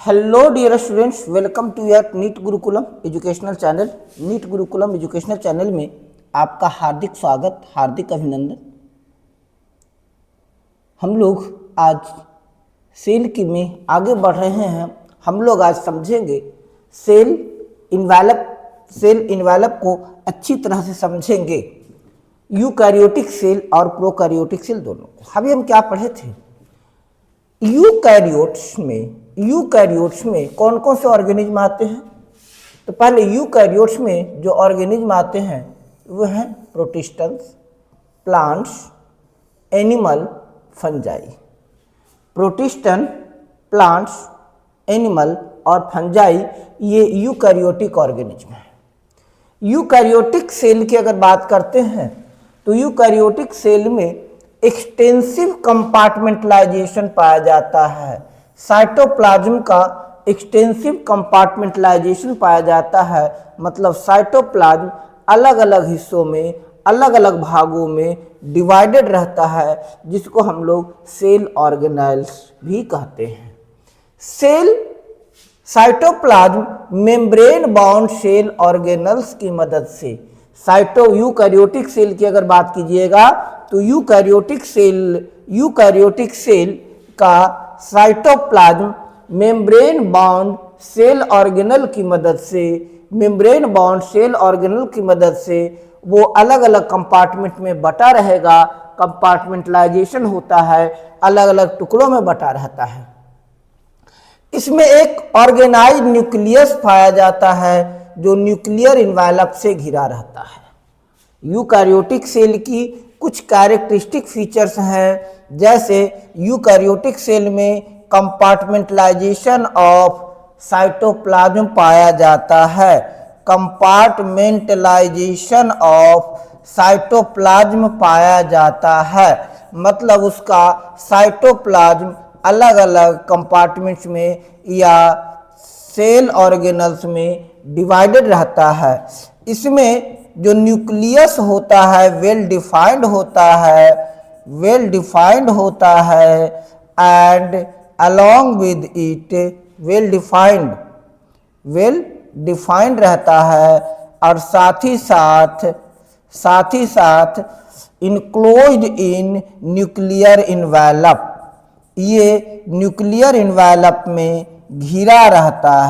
Hello dear students, welcome to your NEET Gurukulam educational channel. NEET Gurukulam educational channel में आपका हार्दिक स्वागत, हार्दिक अभिनंदन। हम लोग आज सेल की में आगे बढ़ रहे हैं। हम लोग आज समझेंगे सेल इन्वेलप को अच्छी तरह से समझेंगे, यूकैरियोटिक सेल और प्रोकैरियोटिक सेल दोनों को। अभी हम क्या पढ़े थे? यूकैरियोट्स में कौन कौन से ऑर्गेनिज्म आते हैं? तो पहले यूकैरियोट्स में जो ऑर्गेनिज्म आते हैं वो हैं protistans, plants, animal, fungi. Protistan, plants, animal और फंजाई ये यूकैरियोटिक ऑर्गेनिज्म है। यूकैरियोटिक सेल की अगर बात करते हैं तो यूकैरियोटिक सेल में एक्सटेंसिव कंपार्टमेंटलाइजेशन पाया जाता है। साइटोप्लाज्म का एक्सटेंसिव कंपार्टमेंटलाइजेशन पाया जाता है, मतलब साइटोप्लाज्म अलग अलग हिस्सों में, अलग अलग भागों में डिवाइडेड रहता है, जिसको हम लोग सेल ऑर्गेनेल्स भी कहते हैं। Cell cytoplasm membrane bound cell organelles की मदद से, यूकैरियोटिक सेल की अगर बात कीजिएगा तो यूकैरियोटिक सेल का cytoplasm membrane bound cell organelle की मदद से वो अलग अलग कंपार्टमेंट में बटा रहेगा। कंपार्टमेंटलाइजेशन होता है, अलग अलग टुकड़ों में बटा रहता है। इसमें एक ऑर्गेनाइज्ड न्यूक्लियस पाया जाता है जो न्यूक्लियर इन्वेलप से घिरा रहता है। यूकैरियोटिक सेल की कुछ कैरेक्टरिस्टिक फीचर्स हैं, जैसे यूकैरियोटिक सेल में कंपार्टमेंटलाइजेशन ऑफ साइटोप्लाज्म पाया जाता है। कंपार्टमेंटलाइजेशन ऑफ साइटोप्लाज्म पाया जाता है, मतलब उसका साइटोप्लाज्म अलग अलग कंपार्टमेंट्स में या सेल ऑर्गेनल्स में डिवाइडेड रहता है। इसमें जो न्यूक्लियस होता है वेल डिफाइंड होता है and along with it well defined रहता है, और साथ ही साथ इनक्लोज्ड इन न्यूक्लियर इन्वेलप, ये न्यूक्लियर इन्वेलप में घिरा रहता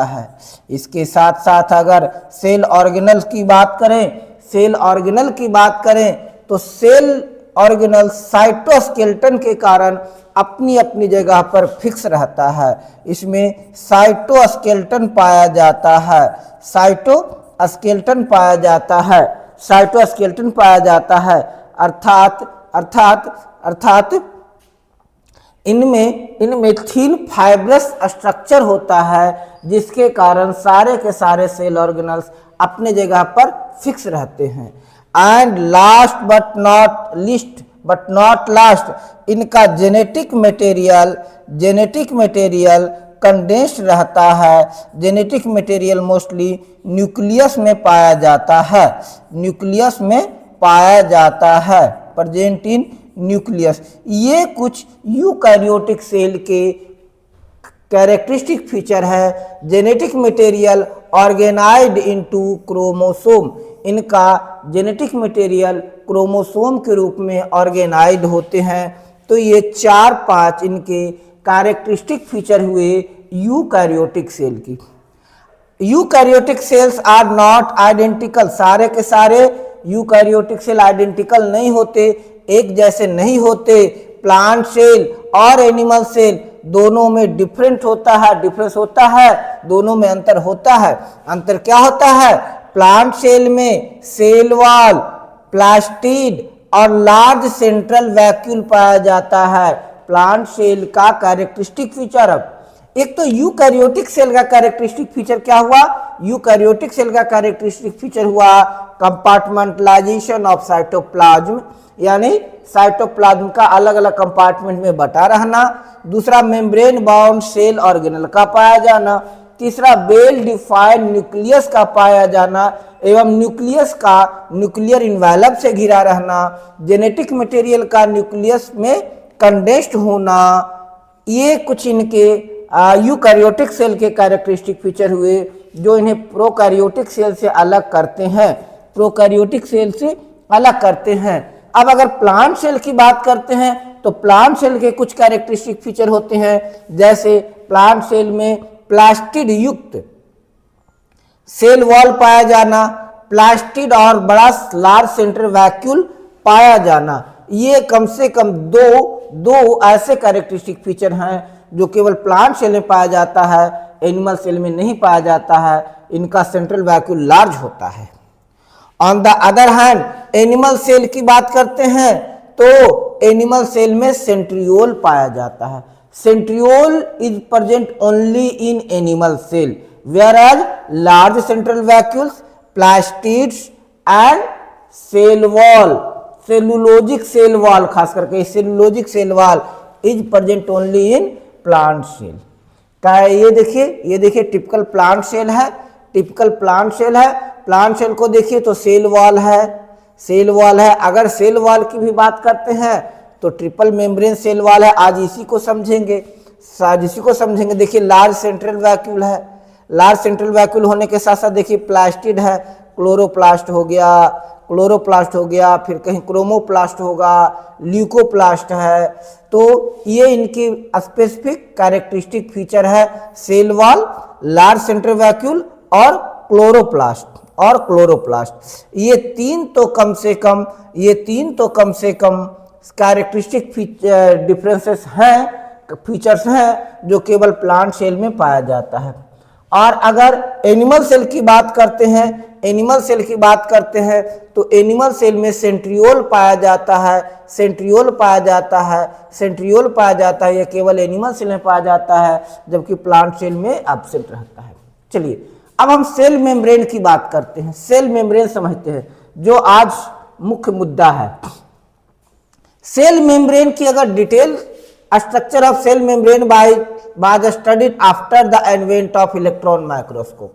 है। इसके साथ साथ अगर सेल ऑर्गेनल की बात करें तो सेल ऑर्गेनल साइटोस्केलेटन के कारण अपनी अपनी जगह पर फिक्स रहता है। इसमें साइटोस्केलेटन पाया जाता है, अर्थात इनमें थिन फाइब्रस स्ट्रक्चर होता है, जिसके कारण सारे के सारे सेल ऑर्गेनल्स अपने जगह पर फिक्स रहते हैं। And last but not last इनका जेनेटिक मटेरियल कंडेंस्ड रहता है। जेनेटिक मटेरियल मोस्टली न्यूक्लियस में पाया जाता है, प्रेजेंट इन न्यूक्लियस। ये कुछ यूकैरियोटिक सेल के कैरेक्टरिस्टिक फीचर है। Genetic material organised into chromosome, इनका जेनेटिक मटेरियल क्रोमोसोम के रूप में ऑर्गेनाइज्ड होते हैं। तो ये 4-5 इनके कैरेक्टरिस्टिक फीचर हुए यूकैरियोटिक सेल की। Eukaryotic cells are not identical, सारे के सारे यूकैरियोटिक सेल आइडेंटिकल नहीं होते, एक जैसे नहीं होते। प्लांट सेल और एनिमल सेल दोनों में डिफरेंस होता है, दोनों में अंतर होता है। अंतर क्या होता है? प्लांट सेल में सेल वॉल, प्लास्टिड और लार्ज सेंट्रल वैक्यूल पाया जाता है। प्लांट सेल का कैरेक्टरिस्टिक फीचर, अब एक तो यूकैरियोटिक सेल का कैरेक्टरिस्टिक फीचर क्या हुआ? यूकैरियोटिक सेल का कैरेक्टरिस्टिक फीचर हुआ कंपार्टमेंटलाइजेशन ऑफ साइटोप्लाज्म, यानी साइटोप्लाज्म का अलग अलग कंपार्टमेंट में बटा रहना। दूसरा, मेम्ब्रेन बाउंड सेल ऑर्गेनल का पाया जाना। तीसरा, वेल डिफाइंड न्यूक्लियस का पाया जाना एवं न्यूक्लियस का न्यूक्लियर इन्वेलप से घिरा रहना। जेनेटिक मटेरियल का न्यूक्लियस में कंडेंस्ड होना। ये कुछ इनके यूकैरियोटिक सेल के कैरेक्टरिस्टिक फीचर हुए जो इन्हें प्रोकैरियोटिक सेल से अलग करते हैं, प्रोकैरियोटिक सेल से अलग करते हैं। अब अगर प्लांट सेल की बात करते हैं तो प्लांट सेल के कुछ कैरेक्टरिस्टिक फीचर होते हैं, जैसे प्लांट सेल में प्लास्टिड युक्त सेल वॉल पाया जाना, प्लास्टिड और बड़ा लार्ज सेंट्रल वैक्यूल पाया जाना। ये कम से कम दो ऐसे कैरेक्टरिस्टिक फीचर हैं जो केवल प्लांट सेल में पाया जाता है, एनिमल सेल में नहीं पाया जाता है। इनका सेंट्रल वैक्यूल लार्ज होता है। On the other hand animal cell की बात करते हैं तो एनिमल सेल में सेंट्रियोल पाया जाता है। Centriole is present only in animal cell, whereas large central vacuoles, plastids and cell wall, cellulosic cell wall, खास करके cellulosic cell wall is present only in plant cell। क्या है ये देखिए टिपिकल प्लांट सेल है, टिपिकल प्लांट सेल है। Plant cell को देखिए तो सेल वॉल है, सेल वॉल है। अगर सेल वॉल की भी बात करते हैं तो ट्रिपल मेम्ब्रेन सेल वॉल है। आज इसी को समझेंगे, देखिए लार्ज सेंट्रल वैक्यूल है, लार्ज सेंट्रल वैक्यूल होने के साथ साथ देखिए प्लास्टिड है, क्लोरोप्लास्ट हो गया, फिर कहीं क्रोमोप्लास्ट होगा, ल्यूकोप्लास्ट है। तो ये इनकी स्पेसिफिक कैरेक्टरिस्टिक फीचर है, cell wall, large central vacuole और क्लोरोप्लास्ट। ये तीन तो कम से कम कैरेक्टरिस्टिक डिफरेंसेस हैं, फीचर्स हैं जो केवल प्लांट सेल में पाया जाता है। और अगर एनिमल सेल की बात करते हैं तो एनिमल सेल में सेंट्रियोल पाया जाता है, यह केवल एनिमल सेल में पाया जाता है, जबकि प्लांट सेल में एब्सेंट रहता है। चलिए अब हम सेल मेम्ब्रेन की बात करते हैं, सेल मेम्ब्रेन समझते हैं जो आज मुख्य मुद्दा है। सेल मेम्ब्रेन की अगर detail structure of cell membrane was studied after the advent of electron microscope.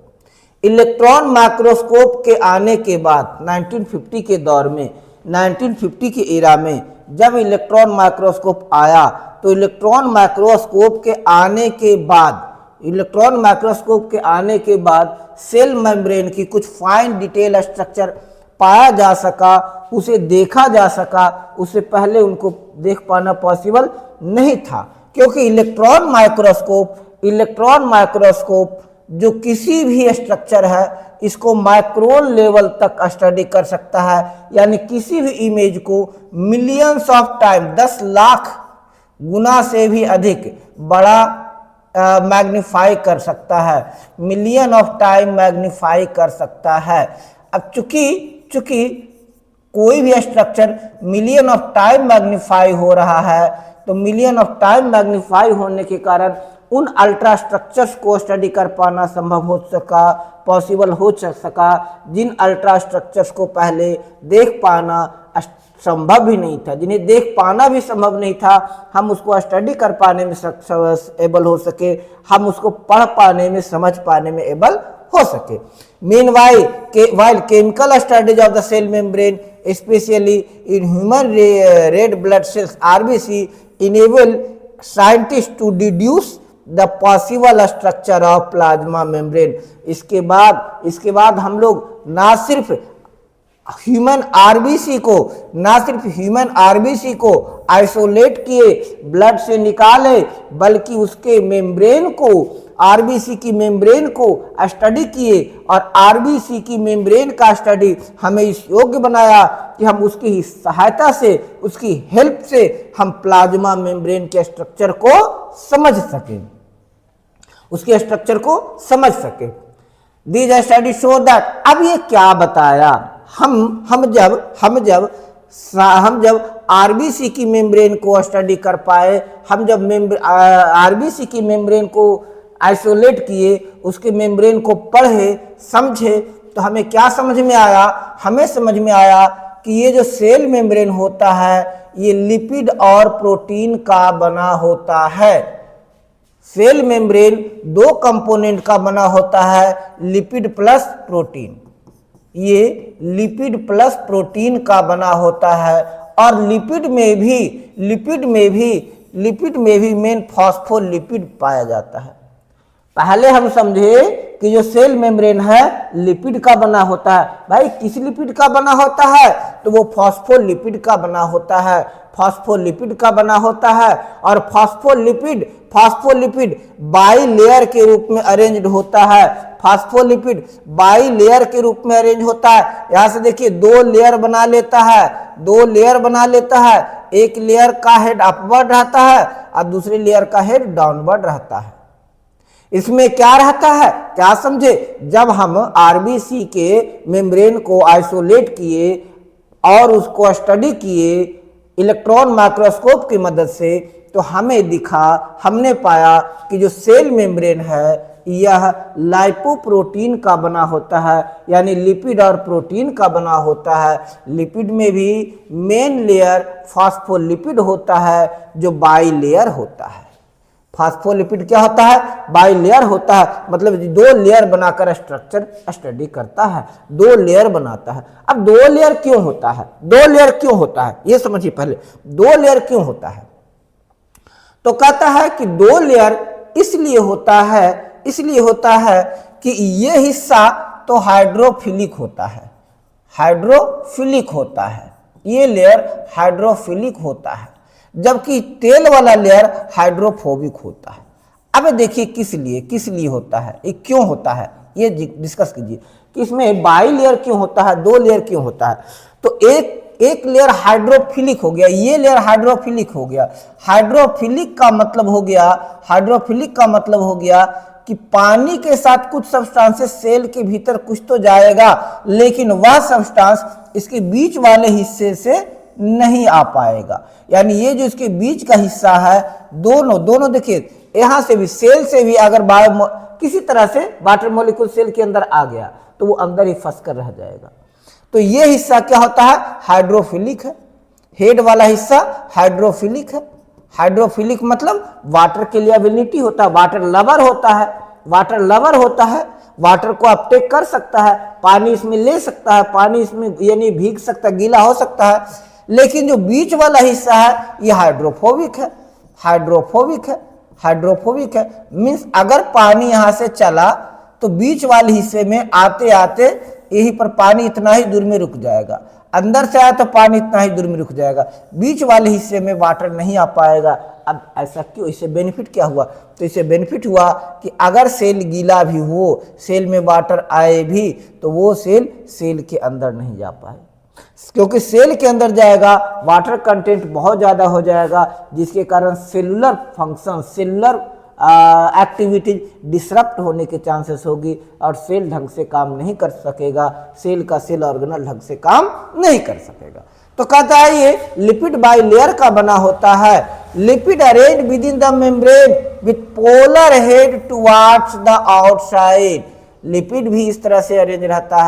Electron microscope के आने के बाद 1950 के दौर में, 1950 के एरा में जब इलेक्ट्रॉन माइक्रोस्कोप आया तो इलेक्ट्रॉन माइक्रोस्कोप के आने के बाद सेल मेम्ब्रेन की कुछ फाइन डिटेल स्ट्रक्चर पाया जा सका, उसे देखा जा सका। उससे पहले उनको देख पाना पॉसिबल नहीं था, क्योंकि इलेक्ट्रॉन माइक्रोस्कोप जो किसी भी स्ट्रक्चर है इसको माइक्रोन लेवल तक स्टडी कर सकता है, यानी किसी भी इमेज को मिलियंस ऑफ टाइम 10 लाख गुना से भी अधिक बड़ा मैग्नीफाई कर सकता है, मिलियन ऑफ टाइम मैग्नीफाई कर सकता है। अब चूंकि कोई भी structure million of time magnify हो रहा है, तो मिलियन ऑफ टाइम मैग्नीफाई होने के कारण उन अल्ट्रा स्ट्रक्चर्स को स्टडी कर पाना पॉसिबल हो सका जिन अल्ट्रा स्ट्रक्चर्स को पहले देख पाना संभव भी नहीं था, जिन्हें देख पाना भी संभव नहीं था। हम उसको स्टडी कर पाने में एबल हो सके, हम उसको पढ़ पाने में, समझ पाने में एबल हो सके। Meanwhile, while chemical studies of the cell membrane, especially in human red blood cells (RBC), enable scientists to deduce the possible structure of plasma membrane। इसके बाद हम लोग ना सिर्फ ह्यूमन आरबीसी को आइसोलेट किए, ब्लड से निकाले, बल्कि उसके मेम्ब्रेन को, आरबीसी की मेम्ब्रेन को स्टडी किए, और आरबीसी की मेम्ब्रेन का स्टडी हमें इस योग्य बनाया कि हम उसकी सहायता से, उसकी हेल्प से हम प्लाज्मा मेम्ब्रेन के स्ट्रक्चर को समझ सके, दीज स्टडी शो दैट। अब ये क्या बताया, हम जब आरबीसी की मेम्ब्रेन को स्टडी कर पाए, हम जब आरबीसी की मेम्ब्रेन को आइसोलेट किए, उसके मेम्ब्रेन को पढ़े, समझे, तो हमें क्या समझ में आया? हमें समझ में आया कि ये जो सेल मेम्ब्रेन होता है ये लिपिड और प्रोटीन का बना होता है। सेल मेम्ब्रेन 2 कंपोनेंट का बना होता है, लिपिड प्लस प्रोटीन। ये लिपिड प्लस प्रोटीन का बना होता है, और लिपिड में भी लिपिड में भी मेन फॉस्फोलिपिड पाया जाता है। पहले हम समझे कि जो सेल मेम्ब्रेन है लिपिड का बना होता है। भाई किस लिपिड का बना होता है? तो वो फॉस्फोलिपिड का बना होता है, फॉस्फोलिपिड का बना होता है। और फॉस्फोलिपिड बाई लेयर के रूप में अरेंज्ड होता है। फॉस्फोलिपिड बाई लेयर के रूप में अरेंज होता है। यहां से देखिए दो लेयर बना लेता है, एक लेयर का हेड अपवर्ड रहता है और दूसरे लेयर का हेड डाउनवर्ड रहता है। इसमें क्या रहता है, क्या समझे? जब हम आरबीसी के मेम्ब्रेन को आइसोलेट किए और उसको स्टडी किए इलेक्ट्रॉन माइक्रोस्कोप की मदद से, तो हमने पाया कि जो सेल मेम्ब्रेन है यह लाइपोप्रोटीन का बना होता है, यानी लिपिड और प्रोटीन का बना होता है। लिपिड में भी मेन लेयर फॉस्फोलिपिड होता है जो बाई लेयर होता है। फॉस्फोलिपिड क्या होता है? बाई लेयर होता है, मतलब दो लेयर बनाकर स्ट्रक्चर स्टडी करता है, दो लेयर बनाता है। अब दो लेयर क्यों होता है? ये समझिए पहले, दो लेयर क्यों होता है? तो कहता है कि दो लेयर इसलिए होता है कि ये हिस्सा तो हाइड्रोफिलिक होता है, ये लेयर हाइड्रोफिलिक होता है, जबकि तेल वाला लेयर हाइड्रोफोबिक होता है। अब देखिए किस लिए होता है, ये क्यों होता है, ये डिस्कस कीजिए कि इसमें बाई लेयर क्यों होता है, दो लेयर क्यों होता है। तो एक लेयर हाइड्रोफिलिक हो गया, ये लेयर हाइड्रोफिलिक हो गया। हाइड्रोफिलिक का मतलब हो गया कि पानी के साथ कुछ सब्सटेंसेस सेल के भीतर कुछ तो जाएगा, लेकिन वह सब्सटेंस इसके बीच वाले हिस्से से नहीं आ पाएगा। यानी ये जो इसके बीच का हिस्सा है, दोनों देखिए, यहां से भी सेल से भी अगर किसी तरह से वाटर मॉलिक्यूल सेल के अंदर आ गया तो वो अंदर ही फंस कर रह जाएगा। तो ये हिस्सा क्या होता है? हाइड्रोफिलिक है। हेड वाला हिस्सा हाइड्रोफिलिक है। हाइड्रोफिलिक मतलब वाटर के लिए एबिलिटी होता है, वाटर लवर होता है, वाटर को अपटेक कर सकता है, पानी इसमें ले सकता है, पानी इसमें यानी भीग सकता है, गीला हो सकता है। लेकिन जो बीच वाला हिस्सा है ये हाइड्रोफोबिक है। मीन्स अगर पानी यहां से चला तो बीच वाले हिस्से में आते आते यहीं पर पानी इतना ही दूर में रुक जाएगा, अंदर से आया तो पानी इतना ही दूर में रुक जाएगा, बीच वाले हिस्से में वाटर नहीं आ पाएगा। अब ऐसा क्यों? इससे बेनिफिट क्या हुआ? तो इससे बेनिफिट हुआ कि अगर सेल गीला भी हो, सेल में वाटर आए भी, तो वो सेल के अंदर नहीं जा पाए, क्योंकि सेल के अंदर जाएगा वाटर कंटेंट बहुत ज़्यादा हो जाएगा, जिसके कारण cellular function, cellular activities disrupt होने के चांसेस होगी और सेल ढंग से काम नहीं कर सकेगा, सेल का सेल ऑर्गेनल ढंग से काम नहीं कर सकेगा। तो कहता है ये लिपिड बाई लेयर का बना होता है। Lipid arrange with in the membrane with polar head towards the outside. Lipid भी इस तरह से अरेंज रहता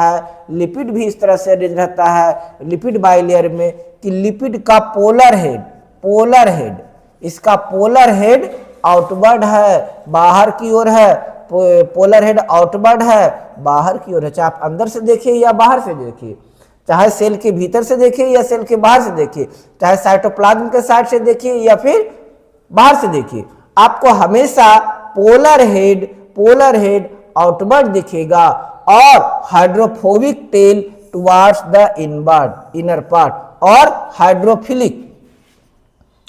है, लिपिड बाई लेयर में कि लिपिड का पोलर हेड, इसका पोलर हेड आउटवर्ड है, बाहर की ओर है, पोलर हेड आउटवर्ड है, बाहर की ओर है। चाहे आप अंदर से देखिए या बाहर से देखिए, चाहे सेल के भीतर से देखिए या सेल के बाहर से देखिए, चाहे साइटोप्लाज्म के साइड से देखिए या फिर बाहर से देखिए, आपको हमेशा पोलर हेड आउटवर्ड दिखेगा और hydrophobic tell towards the inner part, और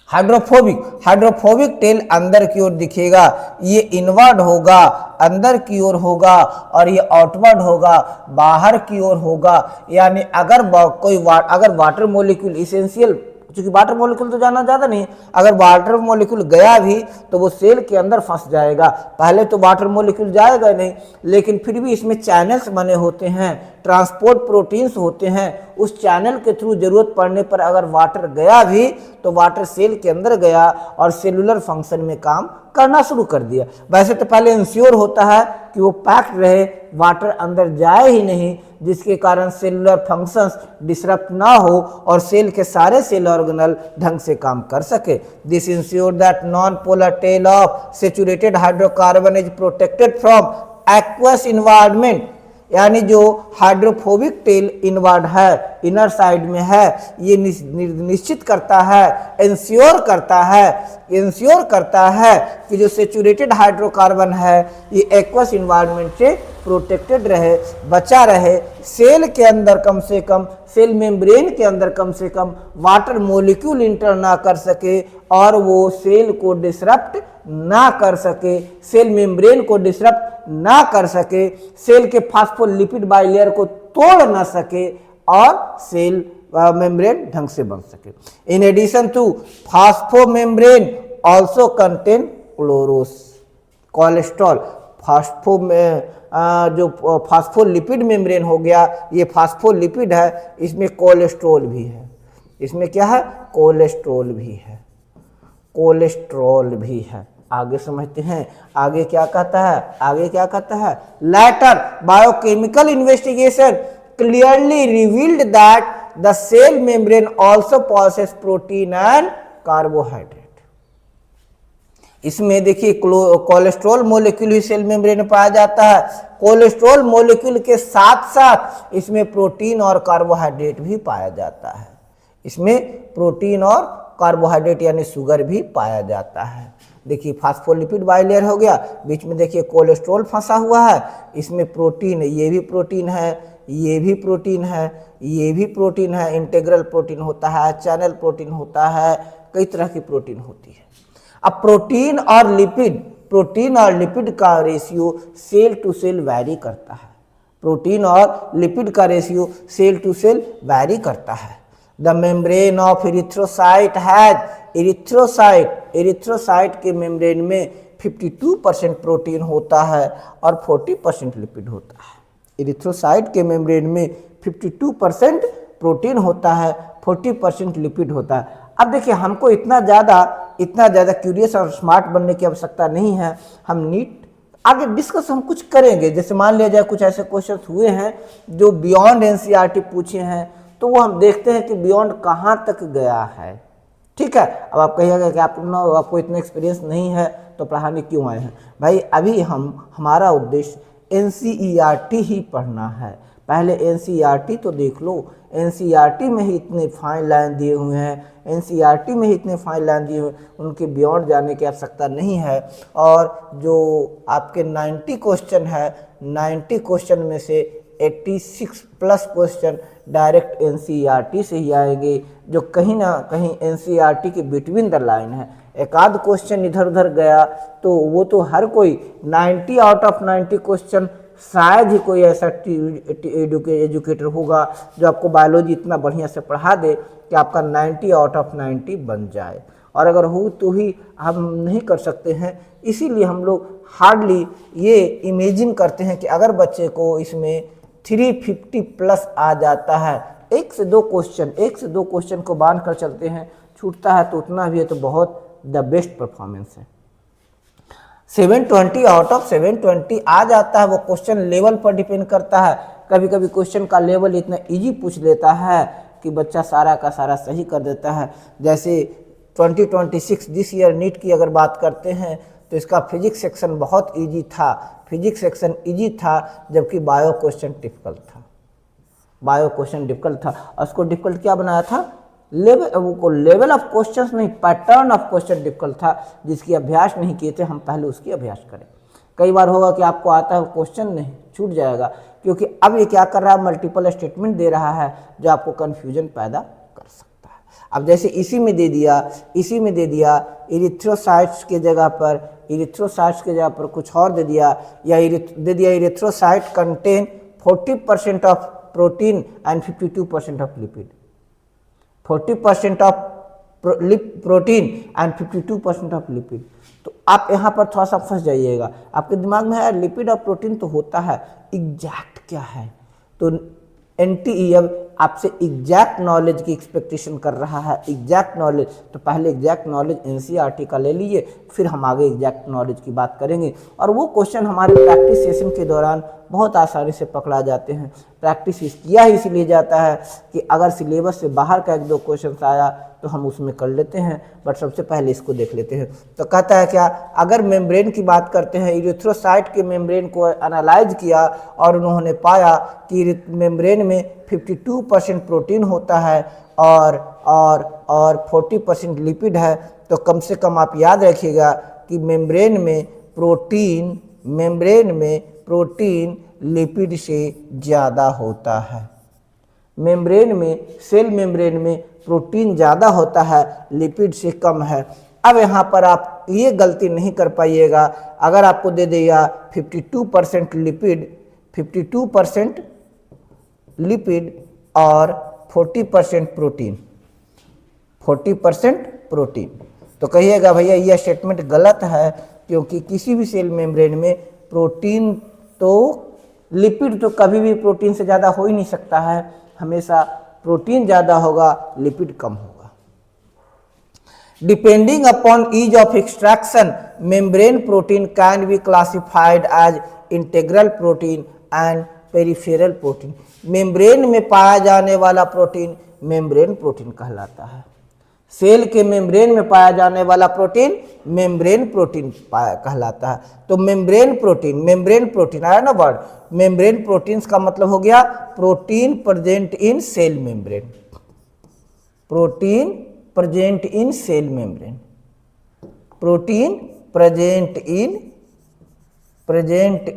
हाइड्रोफोबिक टेल अंदर की ओर दिखेगा। ये इनवर्ड होगा, अंदर की ओर होगा, और ये आउटवर्ड होगा, बाहर की ओर होगा। यानी अगर वाटर मॉलिक्यूल इसेंशियल, क्योंकि वाटर मॉलिक्यूल तो जाना ज़्यादा नहीं, अगर वाटर मॉलिक्यूल गया भी तो वो सेल के अंदर फंस जाएगा। पहले तो वाटर मॉलिक्यूल जाएगा नहीं, लेकिन फिर भी इसमें चैनल्स बने होते हैं, ट्रांसपोर्ट प्रोटीन्स होते हैं, उस चैनल के थ्रू जरूरत पड़ने पर अगर वाटर गया भी तो वाटर सेल के अंदर गया और सेलुलर फंक्शन में काम करना शुरू कर दिया। वैसे तो पहले इंश्योर होता है कि वो पैक्ड रहे, वाटर अंदर जाए ही नहीं, जिसके कारण सेलुलर फंक्शंस डिसरप्ट ना हो और सेल के सारे सेल ऑर्गेनल ढंग से काम कर सके। This ensure that non polar tail of saturated hydrocarbon is protected from aqueous environment. यानी जो हाइड्रोफोबिक टेल इनवर्ड है, इनर साइड में है, ये निश्चित करता है, इंश्योर करता है कि जो सेचुरेटेड हाइड्रोकार्बन है ये एक्वस इन्वायरमेंट से प्रोटेक्टेड रहे, बचा रहे, सेल के अंदर कम से कम, सेल मेम्ब्रेन के अंदर कम से कम वाटर मोलिक्यूल इंटर ना कर सके और वो सेल को डिसरप्ट ना कर सके, सेल मेम्ब्रेन को डिसरप्ट ना कर सके, सेल के फास्फोलिपिड बाइलेयर को तोड़ ना सके और सेल मेम्ब्रेन ढंग से बन सके। In addition to phospho membrane also contain cholesterol. Phospho में जो फास्फोलिपिड मेम्ब्रेन हो गया, ये फास्फोलिपिड है, इसमें कोलेस्ट्रॉल भी है। इसमें क्या है? कोलेस्ट्रॉल भी है, कोलेस्ट्रॉल भी है। आगे समझते हैं, आगे क्या कहता है, आगे क्या कहता है? Later biochemical investigation clearly revealed that the cell membrane also possess protein and carbohydrate. इसमें देखिए कोलेस्ट्रॉल मोलिक्यूल ही सेल मेम्ब्रेन में पाया जाता है। कोलेस्ट्रॉल मोलिक्यूल के साथ साथ इसमें प्रोटीन और कार्बोहाइड्रेट भी पाया जाता है। इसमें प्रोटीन और कार्बोहाइड्रेट यानी शुगर भी पाया जाता है। देखिए फास्फोलिपिड बाइलेयर हो गया, बीच में देखिए कोलेस्ट्रॉल फंसा हुआ है, इसमें प्रोटीन, ये भी प्रोटीन है, ये भी प्रोटीन है, ये भी प्रोटीन है, इंटीग्रल प्रोटीन होता है, चैनल प्रोटीन होता है, कई तरह की प्रोटीन होती है। अब प्रोटीन और लिपिड का ratio cell to cell vary करता है। प्रोटीन और लिपिड का ratio cell to cell vary करता है। The membrane of erythrocyte has erythrocyte के मेम्ब्रेन में 52% प्रोटीन होता है और 40% लिपिड होता है। इरिथ्रोसाइट के मेम्ब्रेन में 52% प्रोटीन होता है, 40% लिपिड होता है। अब देखिए हमको इतना ज़्यादा क्यूरियस और स्मार्ट बनने की आवश्यकता नहीं है। हम नीट आगे डिस्कस हम कुछ करेंगे। जैसे मान लिया जाए कुछ ऐसे क्वेश्चन हुए हैं जो बियॉन्ड एनसीईआरटी पूछे हैं, तो वो हम देखते हैं कि बियॉन्ड कहाँ तक गया है। ठीक है, अब आप कहिएगा कि आपको इतना एक्सपीरियंस नहीं है तो पढ़ाने क्यों आए हैं? भाई अभी हमारा उद्देश्य एनसीईआरटी ही पढ़ना है। पहले एनसीईआरटी तो देख लो, एनसीईआरटी में ही इतने फाइन लाइन दिए हुए हैं, एनसीईआरटी में ही इतने फाइन लाइन दिए हुए, उनके बियॉन्ड जाने की आवश्यकता नहीं है। और जो आपके 90 क्वेश्चन है, 90 क्वेश्चन में से 86 प्लस क्वेश्चन डायरेक्ट एनसीईआरटी से ही आएंगे, जो कहीं ना कहीं एनसीईआरटी के बिटवीन द लाइन है। एक आध क्वेश्चन इधर उधर गया तो वो तो हर कोई 90 आउट ऑफ 90 क्वेश्चन, शायद ही कोई ऐसा एजुकेटर होगा जो आपको बायोलॉजी इतना बढ़िया से पढ़ा दे कि आपका 90 आउट ऑफ 90 बन जाए। और अगर हो तो ही हम नहीं कर सकते हैं। इसीलिए हम लोग हार्डली ये इमेजिन करते हैं कि अगर बच्चे को इसमें 350 प्लस आ जाता है, एक से दो क्वेश्चन को बांध कर चलते हैं, छूटता है तो उतना भी है तो बहुत द बेस्ट परफॉर्मेंस है। 720 आउट ऑफ 720 आ जाता है, वो क्वेश्चन लेवल पर डिपेंड करता है। कभी कभी क्वेश्चन का लेवल इतना इजी पूछ लेता है कि बच्चा सारा का सारा सही कर देता है। जैसे 2026 दिस ईयर नीट की अगर बात करते हैं तो इसका फिजिक्स सेक्शन बहुत इजी था, जबकि बायो क्वेश्चन डिफिकल्ट था। और उसको डिफिकल्ट क्या बनाया था? लेवल ऑफ क्वेश्चंस नहीं, पैटर्न ऑफ क्वेश्चन डिफिकल्ट था। जिसकी अभ्यास नहीं किए थे हम पहले उसकी अभ्यास करें। कई बार होगा कि आपको आता है क्वेश्चन नहीं, छूट जाएगा, क्योंकि अब ये क्या कर रहा है, मल्टीपल स्टेटमेंट दे रहा है जो आपको कन्फ्यूजन पैदा कर सकता है। अब जैसे इसी में दे दिया इरिथ्रोसाइट्स के जगह पर कुछ और दे दिया, या दे दिया erythrocyte contain 40% of protein and 52% of lipid, 40% of protein and 52% of lipid. तो आप यहाँ पर थोड़ा सा फंस जाइएगा। आपके दिमाग में है लिपिड और प्रोटीन तो होता है, एग्जैक्ट क्या है? तो एनटीई अब आपसे एग्जैक्ट नॉलेज की एक्सपेक्टेशन कर रहा है। एग्जैक्ट नॉलेज, तो पहले एग्जैक्ट नॉलेज एनसीईआरटी का ले लीजिए, फिर हम आगे एग्जैक्ट नॉलेज की बात करेंगे। और वो क्वेश्चन हमारे प्रैक्टिस सेशन के दौरान बहुत आसानी से पकड़ा जाते हैं। प्रैक्टिस किया ही इसलिए जाता है कि अगर सिलेबस से बाहर का एक दो क्वेश्चन आया तो हम उसमें कर लेते हैं, बट सबसे पहले इसको देख लेते हैं। तो कहता है क्या, अगर मेम्ब्रेन की बात करते हैं, इरिथ्रोसाइट के मेम्ब्रेन को एनालाइज किया और उन्होंने पाया कि मेम्ब्रेन में 52% प्रोटीन होता है और 40% लिपिड है। तो कम से कम आप याद रखिएगा कि मेम्ब्रेन में प्रोटीन लिपिड से ज़्यादा होता है। मेम्ब्रेन में, सेल मेम्ब्रेन में प्रोटीन ज़्यादा होता है, लिपिड से कम है। अब यहाँ पर आप ये गलती नहीं कर पाइएगा, अगर आपको दे देगा 52% लिपिड और 40% प्रोटीन, तो कहिएगा भैया यह स्टेटमेंट गलत है, क्योंकि किसी भी सेल मेम्ब्रेन में प्रोटीन तो, लिपिड तो कभी भी प्रोटीन से ज़्यादा हो ही नहीं सकता है, हमेशा प्रोटीन ज़्यादा होगा, लिपिड कम होगा। Depending upon ease of extraction, membrane protein can be classified as integral protein and peripheral protein. Membrane में पाया जाने वाला प्रोटीन मेम्ब्रेन प्रोटीन कहलाता है। सेल के मेम्ब्रेन में पाया जाने वाला प्रोटीन मेम्ब्रेन प्रोटीन कहलाता है। तो मेम्ब्रेन प्रोटीन आया ना वर्ड, मेम्ब्रेन प्रोटीन्स का मतलब हो गया protein present in cell membrane, protein present in cell membrane, protein present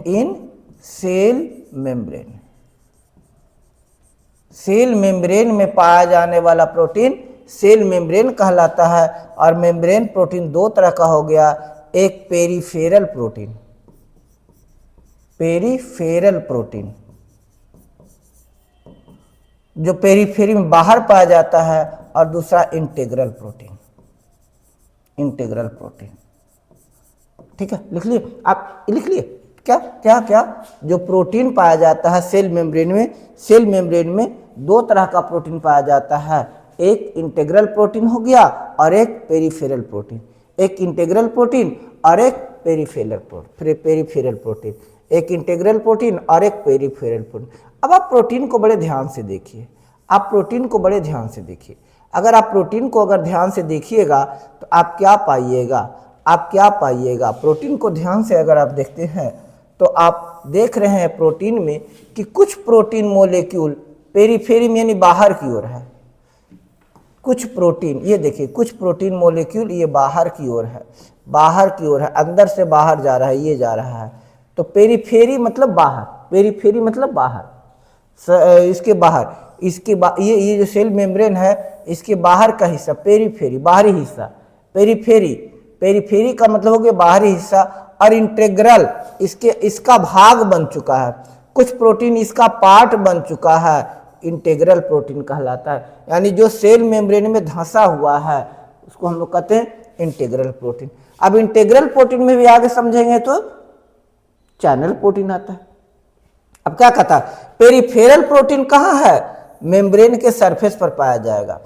in cell membrane. Cell membrane में पाया जाने वाला प्रोटीन सेल मेम्ब्रेन कहलाता है। और मेम्ब्रेन प्रोटीन दो तरह का हो गया, एक पेरिफेरल प्रोटीन जो पेरिफेरी में बाहर पाया जाता है, और दूसरा इंटीग्रल प्रोटीन। ठीक है, लिख लिए आप, लिख लिए क्या जो प्रोटीन पाया जाता है सेल मेम्ब्रेन में दो तरह का प्रोटीन पाया जाता है, एक इंटीग्रल प्रोटीन हो गया और एक पेरिफेरल प्रोटीन, एक इंटीग्रल प्रोटीन और एक पेरिफेरल प्रोटीन, एक इंटीग्रल प्रोटीन और एक पेरिफेरल प्रोटीन। अब आप प्रोटीन को बड़े ध्यान से देखिए, अगर आप प्रोटीन को ध्यान से देखिएगा तो आप क्या पाइएगा, प्रोटीन को ध्यान से अगर आप देखते हैं तो आप देख रहे हैं प्रोटीन में कि कुछ प्रोटीन मोलेक्यूल पेरिफेरी में यानी बाहर की ओर है, कुछ प्रोटीन, ये देखिए कुछ प्रोटीन मोलेक्यूल ये बाहर की ओर है, अंदर से बाहर जा रहा है, ये जा रहा है। तो पेरिफेरी मतलब बाहर, ये जो सेल मेम्ब्रेन है इसके बाहर का हिस्सा बाहरी हिस्सा, पेरिफेरी का मतलब हो गया बाहरी हिस्सा। और इंटीग्रल इसका भाग बन चुका है, कुछ प्रोटीन इसका पार्ट बन चुका है, इंटीग्रल प्रोटीन कहलाता है। यानी जो सेल मेम्ब्रेन में धंसा हुआ है उसको हम लोग कहते हैं इंटीग्रल प्रोटीन। अब इंटीग्रल प्रोटीन में भी आगे समझेंगे तो चैनल प्रोटीन आता है। अब क्या कहता है, पेरिफेरल प्रोटीन कहाँ है, मेम्ब्रेन के सरफेस पर पाया जाएगा।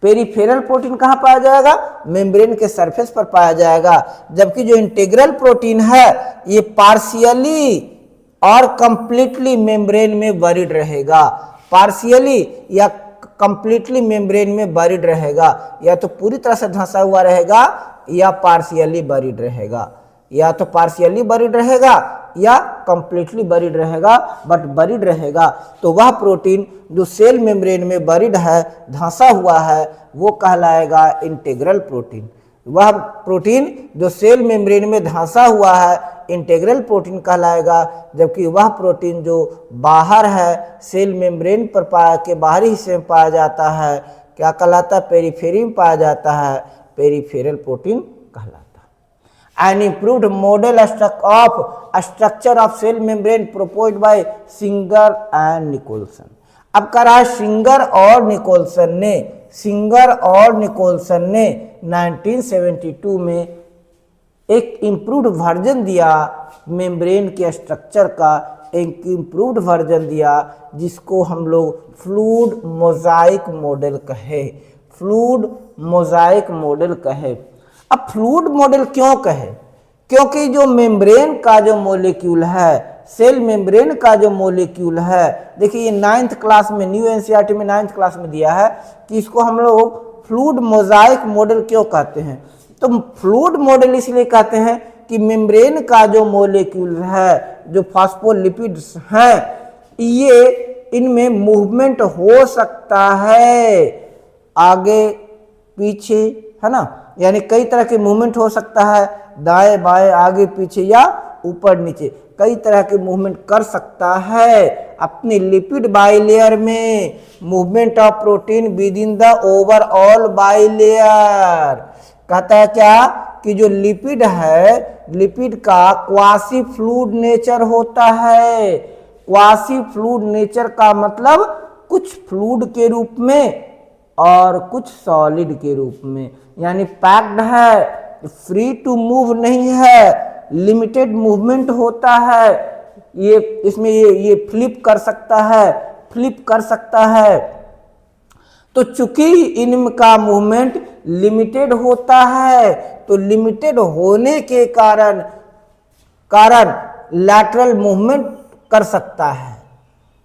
पेरिफेरल प्रोटीन कहाँ पाया जाएगा, मेम्ब्रेन के सरफेस पर पाया जाएगा। जबकि जो इंटीग्रल प्रोटीन है ये पार्शियली और कंप्लीटली मेम्ब्रेन में बरीड रहेगा, पार्शियली या कंप्लीटली मेम्ब्रेन में बरीड रहेगा, या तो पूरी तरह से धंसा हुआ रहेगा या पार्शियली बरीड रहेगा, या कंप्लीटली बरीड रहेगा, बट बरीड रहेगा। तो वह प्रोटीन जो सेल मेम्ब्रेन में बरीड है, धंसा हुआ है, वो कहलाएगा इंटीग्रल प्रोटीन। वह प्रोटीन जो सेल मेम्ब्रेन में धंसा हुआ है इंटीग्रल प्रोटीन कहलाएगा। जबकि वह प्रोटीन जो बाहर है, सेल मेम्ब्रेन पर के बाहरी हिस्से में पाया जाता है, क्या कहलाता है, पेरिफेरी में पाया जाता है, पेरिफेरल प्रोटीन कहलाता है। An improved model of structure of cell membrane proposed by Singer and Nicholson। अब कह रहा है सिंगर और निकोलसन ने 1972 में एक इम्प्रूव्ड वर्जन दिया मेम्ब्रेन के स्ट्रक्चर का, एक इम्प्रूव्ड वर्जन दिया जिसको हम लोग फ्लूइड मोजाइक मॉडल कहे। अब फ्लूइड मॉडल क्यों कहे, क्योंकि जो मेम्ब्रेन का जो मॉलिक्यूल है, सेल मेम्ब्रेन का जो मॉलिक्यूल है, देखिए ये 9th क्लास में, न्यू एनसीईआरटी में 9th क्लास में दिया है कि इसको हम लोग फ्लूइड मोजाइक मॉडल क्यों कहते हैं? तो फ्लूइड मॉडल इसलिए कहते हैं कि मेम्ब्रेन का जो मॉलिक्यूल है, जो फॉस्फोलिपिड्स हैं, ये इनमें मूवमेंट हो सकता है, आगे पीछे, है ना, यानी कई तरह के मूवमेंट हो सकता है, दाएं बाएं आगे पीछे या ऊपर नीचे, कई तरह के मूवमेंट कर सकता है अपनी लिपिड बाइलेयर में। Movement of protein with in the overall bilayer. कहता है क्या कि जो लिपिड है, लिपिड का क्वासी फ्लूइड नेचर होता है। क्वासी फ्लूइड नेचर का मतलब कुछ फ्लूइड के रूप में और कुछ सॉलिड के रूप में, यानी पैक्ड है, फ्री टू मूव नहीं है, लिमिटेड मूवमेंट होता है, ये इसमें ये फ्लिप कर सकता है, फ्लिप कर सकता है। तो चूंकि इनका मूवमेंट लिमिटेड होता है, तो लिमिटेड होने के कारण लैटरल मूवमेंट कर सकता है।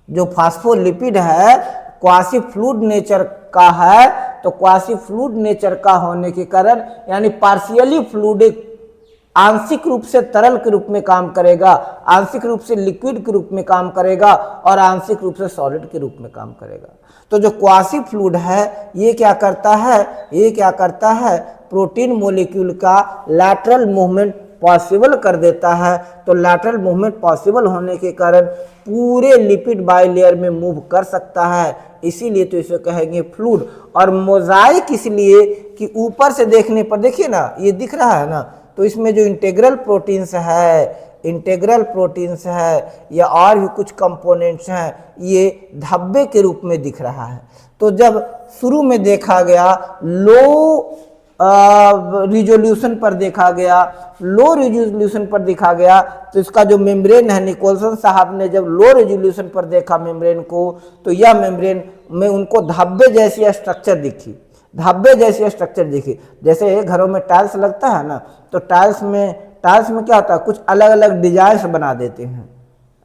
जो फास्फोलिपिड है क्वासी फ्लूइड नेचर का है, तो क्वासी फ्लूइड नेचर का होने के कारण यानी पार्शियली फ्लूइडिक, आंशिक रूप से तरल के रूप में काम करेगा, आंशिक रूप से लिक्विड के रूप में काम करेगा और आंशिक रूप से सॉलिड के रूप में काम करेगा। तो जो क्वासी फ्लूइड है ये क्या करता है, ये क्या करता है, प्रोटीन मॉलिक्यूल का लैटरल मूवमेंट पॉसिबल कर देता है। तो लैटरल मूवमेंट पॉसिबल होने के कारण पूरे लिपिड बाइलेयर में मूव कर सकता है, इसीलिए तो इसे कहेंगे फ्लूइड। और मोजाइक इसलिए कि ऊपर से देखने पर देखिए ना, ये दिख रहा है ना, तो इसमें जो इंटीग्रल प्रोटीन्स है, इंटीग्रल प्रोटीन्स है या और भी कुछ कंपोनेंट्स हैं, ये धब्बे के रूप में दिख रहा है। तो जब शुरू में देखा गया लो रिजोल्यूशन पर देखा गया, लो रिजोल्यूशन पर देखा गया, तो इसका जो मेम्ब्रेन है, निकोलसन साहब ने जब लो रिजोल्यूशन पर देखा मेम्ब्रेन को, तो यह मेम्ब्रेन में उनको धब्बे जैसी स्ट्रक्चर दिखी, धब्बे जैसी स्ट्रक्चर दिखी। जैसे घरों में टाइल्स लगता है ना, तो टाइल्स में क्या होता है, कुछ अलग अलग डिजाइन बना देते हैं,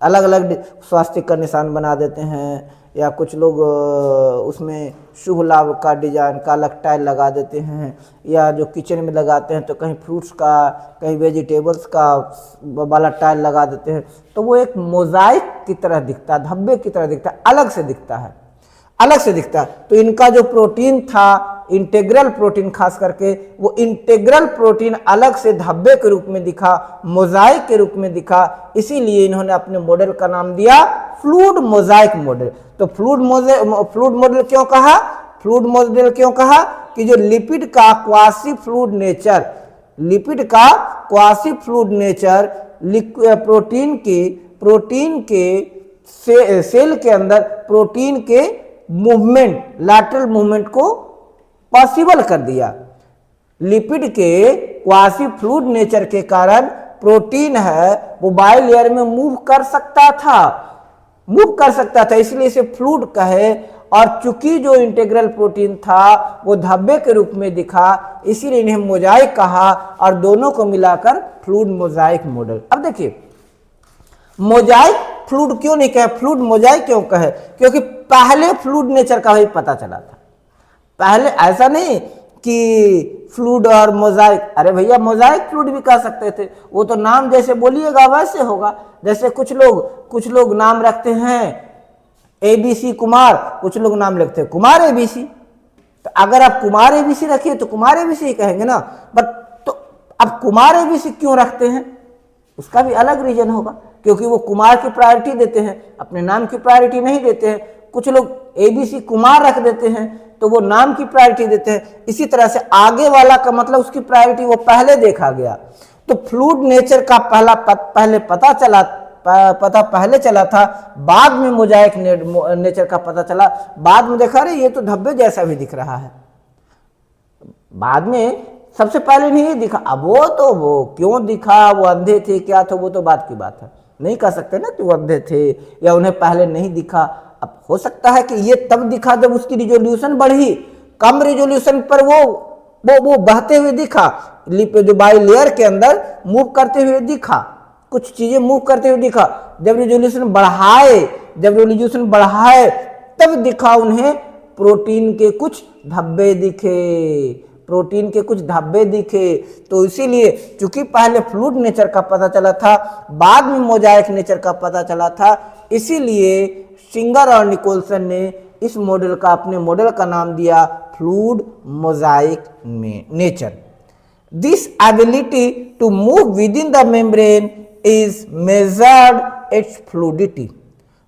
अलग अलग स्वास्तिक का निशान बना देते हैं, या कुछ लोग उसमें शुभ लाभ का डिजाइन का अलग टाइल लगा देते हैं, या जो किचन में लगाते हैं तो कहीं फ्रूट्स का, कहीं वेजिटेबल्स का वाला टाइल लगा देते हैं। तो वो एक मोजाइक की तरह दिखता है, धब्बे की तरह दिखता है, अलग से दिखता है, अलग से दिखता है। तो इनका जो प्रोटीन था, इंटीग्रल प्रोटीन खास करके, वो इंटीग्रल प्रोटीन अलग से धब्बे के रूप में दिखा, मोजाइक के रूप में दिखा, इसीलिए इन्होंने अपने मॉडल का नाम दिया फ्लूइड मोजाइक मॉडल। तो फ्लूइड मॉडल क्यों कहा, फ्लूइड मॉडल क्यों कहा कि जो लिपिड का क्वासी फ्लूइड नेचर, लिपिड का क्वासी फ्लूइड नेचर प्रोटीन के सेल के अंदर प्रोटीन के मूवमेंट, लैटरल मूवमेंट को पॉसिबल कर दिया। लिपिड के क्वासी फ्लूइड नेचर के कारण प्रोटीन है वो बाइलेयर में मूव कर सकता था, मूव कर सकता था, इसलिए इसे फ्लूइड कहे। और चूंकि जो इंटीग्रल प्रोटीन था वो धब्बे के रूप में दिखा, इसीलिए इन्हें मोजाइक कहा, और दोनों को मिलाकर फ्लूइड मोजाइक मॉडल। अब देखिए मोजाइक फ्लूइड क्यों नहीं कहे, फ्लूइड मोजाइक क्यों कहे, क्योंकि पहले फ्लूइड नेचर का ही पता चला था। पहले ऐसा नहीं कि फ्लूइड और मोजाइक, अरे भैया मोजाइक फ्लूइड भी कह सकते थे, वो तो नाम जैसे बोलिएगा वैसे होगा। जैसे कुछ लोग नाम रखते हैं ABC कुमार, कुछ लोग नाम लिखते हैं कुमार ABC। तो अगर आप कुमार ABC रखिए तो कुमार ABC ही कहेंगे ना। बट तो अब कुमार ABC क्यों रखते हैं, उसका भी अलग रीजन होगा, क्योंकि वो कुमार की प्रायोरिटी देते हैं, अपने नाम की प्रायोरिटी नहीं देते हैं। कुछ लोग ABC कुमार रख देते हैं तो वो नाम की प्रायोरिटी देते हैं। इसी तरह से आगे वाला का मतलब उसकी प्रायोरिटी वो पहले देखा गया। तो फ्लूइड नेचर का पहले पहले चला था, बाद में मोजाइक नेचर का पता चला। बाद में देखा रहे ये तो धब्बे जैसा भी दिख रहा है, बाद में सबसे पहले नहीं दिखा। अब वो क्यों दिखा, वो अंधे थे क्या थे, वो तो बात की बात है, नहीं कह सकते ना कि वो अंधे थे या उन्हें पहले नहीं दिखा। अब हो सकता है कि ये तब दिखा जब उसकी रिजोल्यूशन बढ़ी, कम रिजोल्यूशन पर वो बहते हुए दिखा, जो बाइलेयर के अंदर मूव करते हुए दिखा, कुछ चीजें मूव करते हुए दिखा। जब रिजोल्यूशन बढ़ाए तब दिखा उन्हें प्रोटीन के कुछ धब्बे दिखे, प्रोटीन के कुछ धब्बे दिखे। तो इसीलिए चूंकि पहले फ्लूइड नेचर का पता चला था, बाद में मोजाइक नेचर का पता चला था, इसीलिए सिंगर और निकोलसन ने इस मॉडल का, अपने मॉडल का नाम दिया fluid mosaic nature. This ability to move within the membrane is measured its fluidity.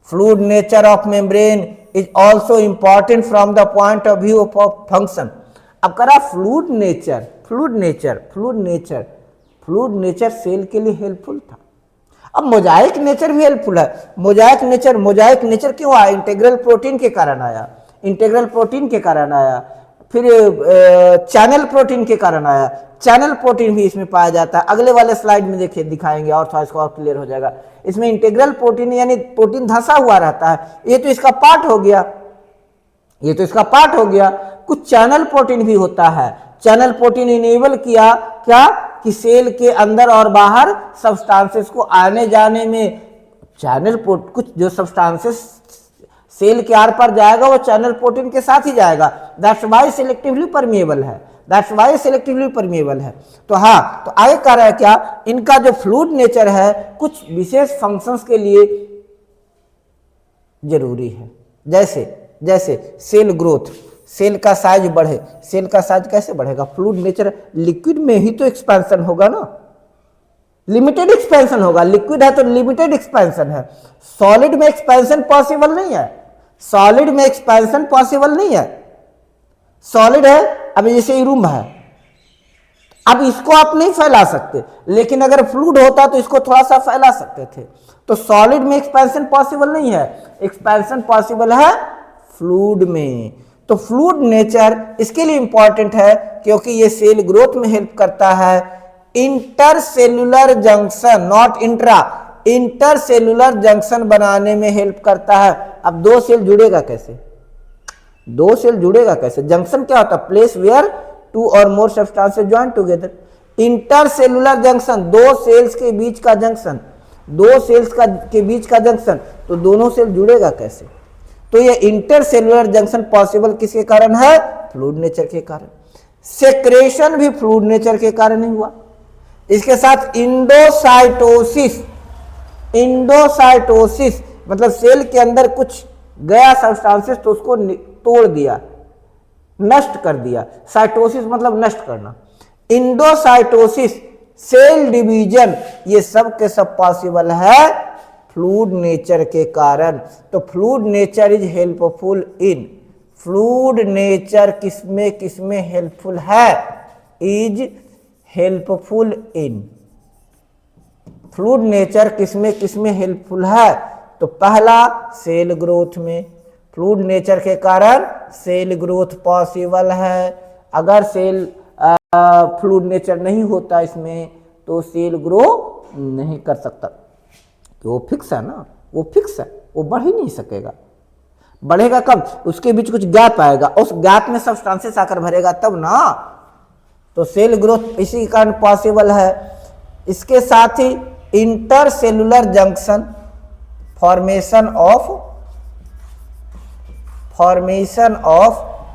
Fluid nature of membrane is also important from the point of view of function. अब करा fluid nature cell के लिए helpful था। अब Mosaic nature भी helpful है। Mosaic nature क्यों आया? इंटीग्रल प्रोटीन के कारण आया, फिर चैनल प्रोटीन के कारण आया। चैनल प्रोटीन भी इसमें पाया जाता है। अगले वाले स्लाइड में देखिए, दिखाएंगे और थोड़ा इसको और क्लियर हो जाएगा। इसमें इंटीग्रल प्रोटीन यानी प्रोटीन धंसा हुआ रहता है, ये तो इसका पार्ट हो गया। कुछ चैनल प्रोटीन भी होता है। चैनल प्रोटीन इनेबल किया क्या कि सेल के अंदर और बाहर सब्सटेंसेस को आने जाने में, कुछ जो सब्सटेंसेस सेल के आर पर जाएगा वो चैनल प्रोटीन के साथ ही जाएगा। दैट्स वाई सिलेक्टिवली परमिएबल है। तो हाँ, तो आगे कह रहा है क्या, इनका जो फ्लूइड नेचर है कुछ विशेष फंक्शंस के लिए जरूरी है। जैसे सेल ग्रोथ, सेल का साइज बढ़े। सेल का साइज कैसे बढ़ेगा? फ्लूइड नेचर, लिक्विड में ही तो एक्सपेंशन होगा ना, लिमिटेड एक्सपेंशन होगा। लिक्विड है तो लिमिटेड एक्सपेंशन है। सॉलिड में एक्सपेंशन पॉसिबल नहीं है। सॉलिड है, अब जैसे ये रूम है, अब इसको आप नहीं फैला सकते, लेकिन अगर फ्लूइड होता तो इसको थोड़ा सा फैला सकते थे। तो सॉलिड में एक्सपेंशन पॉसिबल नहीं है, एक्सपेंशन पॉसिबल है फ्लूइड में। तो फ्लूइड नेचर इसके लिए इंपॉर्टेंट है क्योंकि ये सेल ग्रोथ में हेल्प करता है। Intercellular junction, not intra, intercellular junction बनाने में हेल्प करता है। अब दो सेल जुड़ेगा कैसे? जंक्शन क्या होता है? प्लेस वेयर टू और मोर substances join together. Intercellular junction, दो सेल्स के बीच का जंक्शन, तो दोनों सेल जुड़ेगा कैसे? तो ये इंटरसेल्यूलर जंक्शन पॉसिबल किसके कारण है? फ्लूइड नेचर के कारण। सेक्रेशन भी फ्लूइड नेचर के कारण ही हुआ। इसके साथ इंडोसाइटोसिस मतलब सेल के अंदर कुछ गया सब्सटेंसेस तो उसको तोड़ दिया, नष्ट कर दिया। साइटोसिस मतलब नष्ट करना। इंडोसाइटोसिस, सेल डिवीजन, ये सब के सब पॉसिबल है फ्लूइड नेचर के कारण। तो fluid nature is helpful in, fluid nature किसमें हेल्पफुल है? Is helpful in, fluid nature किसमें हेल्पफुल है? तो पहला सेल ग्रोथ में, फ्लूइड नेचर के कारण सेल ग्रोथ पॉसिबल है। अगर सेल फ्लूइड नेचर नहीं होता इसमें तो सेल ग्रो नहीं कर सकता। तो वो फिक्स है ना, वो बढ़ ही नहीं सकेगा। बढ़ेगा कब? उसके बीच कुछ गैप आएगा, उस गैप में सब्सटेंसेस आकर भरेगा तब ना। तो सेल ग्रोथ इसी के कारण पॉसिबल है। इसके साथ ही intercellular junction, formation of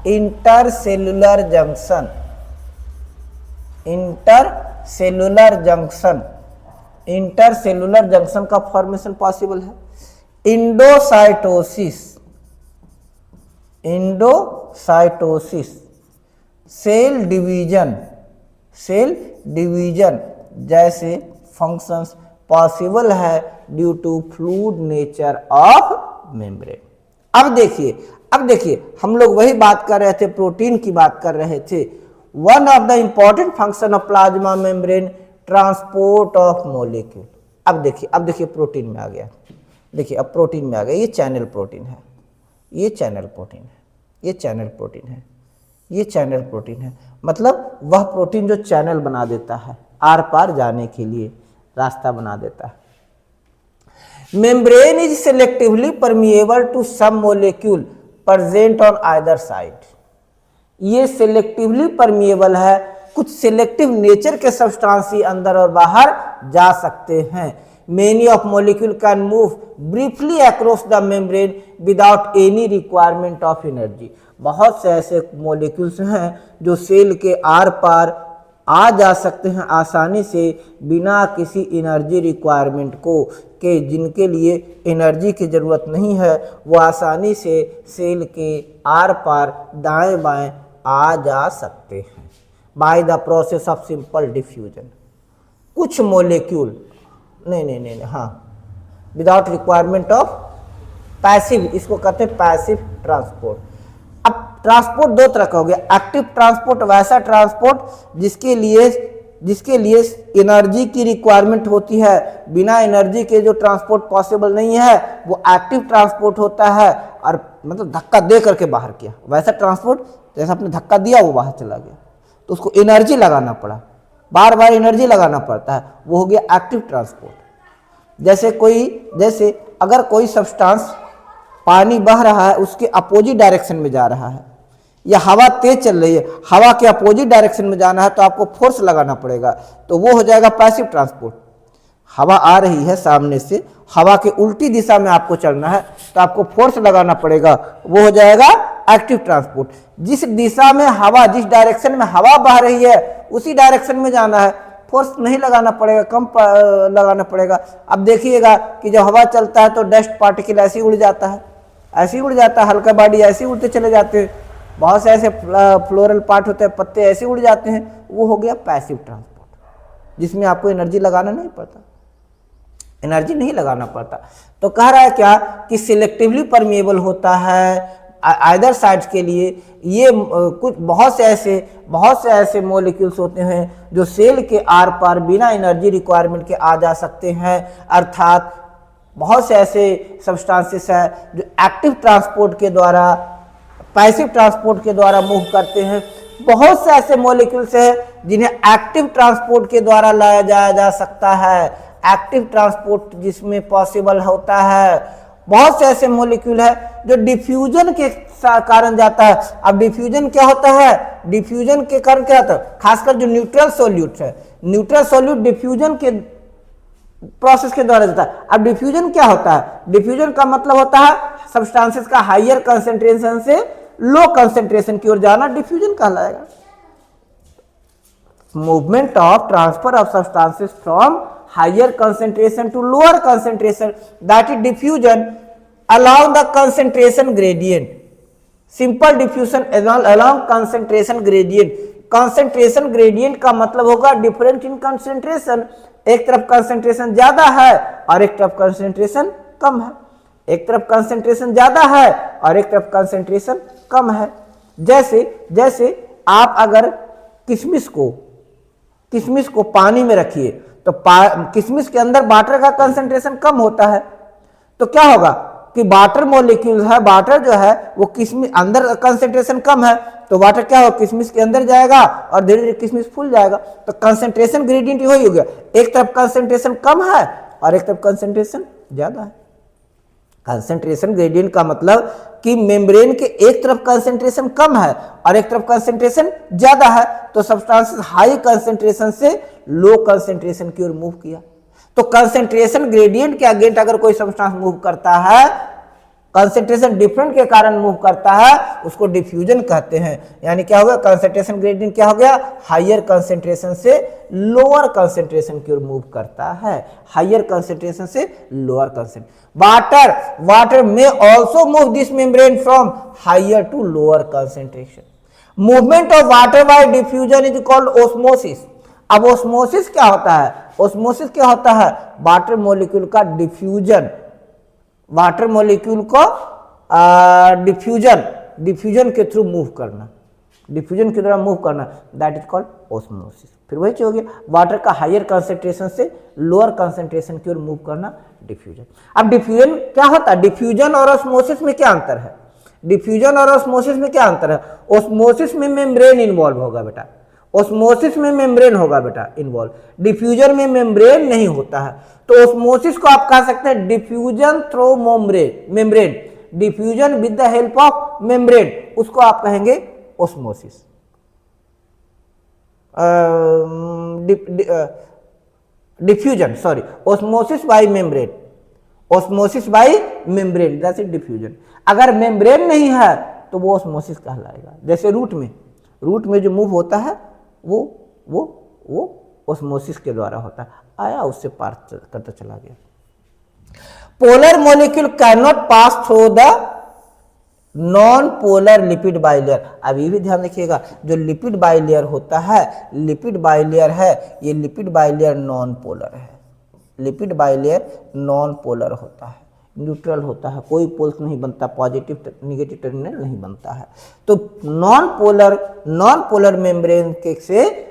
intercellular junction का फॉर्मेशन पॉसिबल है। इंडोसाइटोसिस, सेल डिवीजन जैसे फंक्शंस पॉसिबल है due to fluid nature of membrane. अब देखिए हम लोग वही बात कर रहे थे, प्रोटीन की बात कर रहे थे। One of the important function of plasma membrane, transport of molecule. अब देखिए प्रोटीन में आ गया। देखिए अब प्रोटीन में आ गया। ये चैनल प्रोटीन है, ये चैनल प्रोटीन है। मतलब वह प्रोटीन जो चैनल बना देता है, आर पार जाने के लिए रास्ता बना देता है। Membrane is selectively permeable to some molecule present on either side. ये सेलेक्टिवली परमिएबल है, कुछ सेलेक्टिव नेचर के सब्सटेंस ही अंदर और बाहर जा सकते हैं। Many of molecule can move briefly across the membrane without any requirement of energy. बहुत से ऐसे मोलिक्यूल्स हैं जो सेल के आर पार आ जा सकते हैं आसानी से बिना किसी एनर्जी रिक्वायरमेंट को, के जिनके लिए एनर्जी की ज़रूरत नहीं है वो आसानी से सेल के आर पार दाएं बाएं आ जा सकते हैं by the process of simple diffusion. कुछ मोलिक्यूल नहीं हाँ, विदाउट रिक्वायरमेंट ऑफ पैसिव, इसको कहते हैं पैसिव ट्रांसपोर्ट। अब ट्रांसपोर्ट दो तरह का हो गया, एक्टिव ट्रांसपोर्ट वैसा ट्रांसपोर्ट जिसके लिए एनर्जी की रिक्वायरमेंट होती है, बिना एनर्जी के जो ट्रांसपोर्ट पॉसिबल नहीं है वो एक्टिव ट्रांसपोर्ट होता है, और मतलब धक्का दे करके बाहर किया वैसा ट्रांसपोर्ट, जैसा आपने धक्का दिया वो बाहर चला गया तो उसको एनर्जी लगाना पड़ा, बार बार एनर्जी लगाना पड़ता है, वो हो गया एक्टिव ट्रांसपोर्ट। जैसे अगर कोई सब्सटेंस पानी बह रहा है उसके अपोजिट डायरेक्शन में जा रहा है, या हवा तेज चल रही है, हवा के अपोजिट डायरेक्शन में जाना है तो आपको फोर्स लगाना पड़ेगा, तो वो हो जाएगा पैसिव ट्रांसपोर्ट। हवा आ रही है सामने से, हवा के उल्टी दिशा में आपको चलना है तो आपको फोर्स लगाना पड़ेगा, वो हो जाएगा एक्टिव ट्रांसपोर्ट। जिस दिशा में हवा, जिस डायरेक्शन में हवा बह रही है उसी डायरेक्शन में जाना है, फोर्स नहीं लगाना पड़ेगा, कम लगाना पड़ेगा। अब देखिएगा कि जब हवा चलता है तो डस्ट पार्टिकल ऐसे ही उड़ जाता है, ऐसे ही उड़ जाता है, हल्का बॉडी ऐसे ही उड़ते चले जाते हैं, बहुत से ऐसे फ्लोरल पार्ट होते हैं, पत्ते ऐसे उड़ जाते हैं, वो हो गया पैसिव ट्रांसपोर्ट जिसमें आपको एनर्जी लगाना नहीं पड़ता, एनर्जी नहीं लगाना पड़ता। तो कह रहा है क्या कि सिलेक्टिवली परमिएबल होता है आइदर साइड्स के लिए। ये कुछ बहुत से ऐसे मॉलिक्यूल्स होते हैं जो सेल के आर पार बिना एनर्जी रिक्वायरमेंट के आ जा सकते हैं, अर्थात बहुत से ऐसे सब्सटेंसेस हैं जो एक्टिव ट्रांसपोर्ट के द्वारा, पैसिव ट्रांसपोर्ट के द्वारा मूव करते हैं। बहुत से ऐसे मॉलिक्यूल्स हैं जिन्हें एक्टिव ट्रांसपोर्ट के द्वारा लाया जाया जा सकता है, एक्टिव ट्रांसपोर्ट जिसमें पॉसिबल होता है। बहुत से ऐसे मॉलिक्यूल है जो डिफ्यूजन के कारण जाता है। अब डिफ्यूजन क्या होता है, डिफ्यूजन के कारण क्या होता है, खासकर जो न्यूट्रल सॉल्यूट है, न्यूट्रल सॉल्यूट डिफ्यूजन के प्रोसेस के द्वारा जाता है। अब डिफ्यूजन क्या होता है, डिफ्यूजन का मतलब होता है सब्सटेंसेस का हायर कंसेंट्रेशन से लो कंसेंट्रेशन की ओर जाना, डिफ्यूजन कहलाएगा। Movement of transfer of substances from higher concentration to lower concentration, that is diffusion along the concentration gradient. Simple diffusion along concentration gradient. concentration gradient का मतलब होगा different in concentration, एक तरफ concentration ज्यादा है और एक तरफ concentration कम है, एक तरफ concentration ज्यादा है और एक तरफ concentration कम है। जैसे आप अगर किशमिश को पानी में रखिए तो किशमिश के अंदर वाटर का कंसंट्रेशन कम होता है, तो क्या होगा कि वाटर मॉलिक्यूल है, वाटर जो है वो किशमिश अंदर कंसंट्रेशन कम है तो वाटर क्या होगा, किशमिश के अंदर जाएगा और धीरे धीरे किशमिश फूल जाएगा। तो कंसंट्रेशन ग्रेडियंट वही हो गया, एक तरफ कंसंट्रेशन कम है और एक तरफ कंसंट्रेशन ज्यादा है। कंसंट्रेशन ग्रेडियंट का मतलब कि मेम्ब्रेन के एक तरफ कंसंट्रेशन कम है और एक तरफ कंसंट्रेशन ज्यादा है, तो सब्सटेंस हाई कंसंट्रेशन से लो कंसंट्रेशन की ओर मूव किया। तो कंसंट्रेशन ग्रेडियंट के अगेंस्ट अगर कोई सब्सटेंस मूव करता है, कंसंट्रेशन डिफरेंट के कारण मूव करता है, उसको डिफ्यूजन कहते हैं। यानी क्या हो गया, कंसंट्रेशन ग्रेडियंट क्या हो गया, हायर कंसंट्रेशन से लोअर कंसंट्रेशन की ओर मूव करता है, हायर कंसंट्रेशन से lower concentration. Water may also move this membrane from higher to lower concentration. Movement of water by diffusion is called osmosis. अब ऑस्मोसिस क्या होता है, ऑस्मोसिस क्या होता है, वाटर मॉलिक्यूल का डिफ्यूजन, वाटर मॉलिक्यूल को डिफ्यूजन के थ्रू मूव करना, डिफ्यूजन के द्वारा मूव करना, दैट इज कॉल्ड ऑस्मोसिस। फिर वही चीज हो गया, वाटर का हायर कंसंट्रेशन से लोअर कंसंट्रेशन की ओर मूव करना, डिफ्यूजन। अब डिफ्यूजन क्या होता है, डिफ्यूजन और ऑस्मोसिस में क्या अंतर है, डिफ्यूजन और ऑस्मोसिस में क्या अंतर है। ऑस्मोसिस में मेम्ब्रेन इन्वॉल्व होगा बेटा, ऑस्मोसिस में मेम्ब्रेन होगा बेटा इन्वॉल्व, डिफ्यूजन में मेम्ब्रेन नहीं होता है। तो ऑस्मोसिस को आप कह सकते हैं diffusion through membrane, diffusion with the help of membrane, उसको आप कहेंगे osmosis. Diffusion, sorry, osmosis bye membrane, osmosis bye membrane that's it diffusion. अगर मेम्ब्रेन नहीं है तो वो ऑस्मोसिस कहलाएगा। जैसे रूट में जो मूव होता है वो ऑस्मोसिस के द्वारा होता है, आया उससे पार करता चला गया। Polar molecule can not pass through the non polar lipid bilayer. अब ये भी ध्यान रखिएगा, जो लिपिड बाइलेयर होता है, लिपिड बाइलेयर है, ये लिपिड बाइलेयर नॉन पोलर है। लिपिड बाइलेयर नॉन पोलर होता है, न्यूट्रल होता है, कोई पोल्स नहीं बनता, पॉजिटिव निगेटिव टर्मिनल नहीं बनता है। तो नॉन पोलर मेम्ब्रेन के से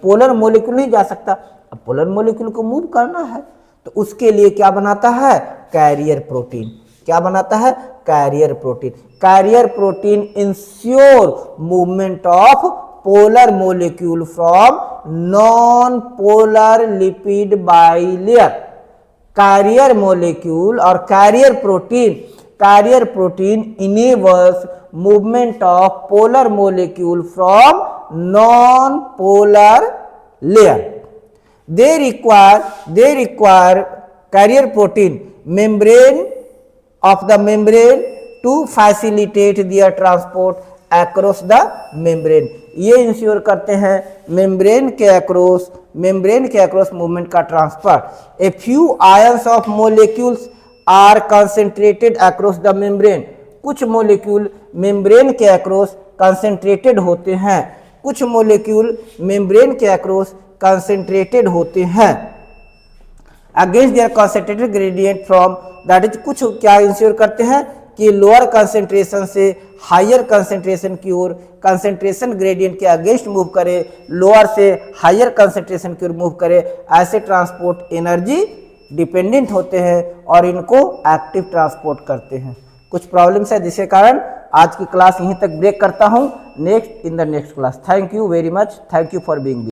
पोलर मॉलिक्यूल नहीं जा सकता। अब पोलर मॉलिक्यूल को मूव करना है तो उसके लिए क्या बनाता है, कैरियर प्रोटीन। क्या बनाता है, carrier protein. Carrier protein ensure movement of polar molecule from non polar lipid bilayer. Carrier molecule और carrier protein enables movement of polar molecule from non polar layer. They require carrier protein membrane of the membrane to facilitate their transport across the membrane। ये ensure करते हैं membrane के across movement का transfer. A few ions of molecules are concentrated across the membrane. कुछ molecule membrane के across concentrated होते हैं, कुछ मोलिक्यूल मेम्ब्रेन के अक्रॉस कंसेंट्रेटेड होते हैं against their concentrated gradient from, that is कुछ क्या इंश्योर करते हैं कि लोअर कंसेंट्रेशन से हायर कंसेंट्रेशन की ओर कंसेंट्रेशन ग्रेडियंट के अगेंस्ट मूव करे, लोअर से हायर कंसेंट्रेशन की ओर मूव करे। ऐसे ट्रांसपोर्ट एनर्जी डिपेंडेंट होते हैं और इनको एक्टिव ट्रांसपोर्ट करते हैं। कुछ प्रॉब्लम्स है जिसके कारण आज की क्लास यहीं तक ब्रेक करता हूं। Next in the next class. Thank you very much, thank you for being.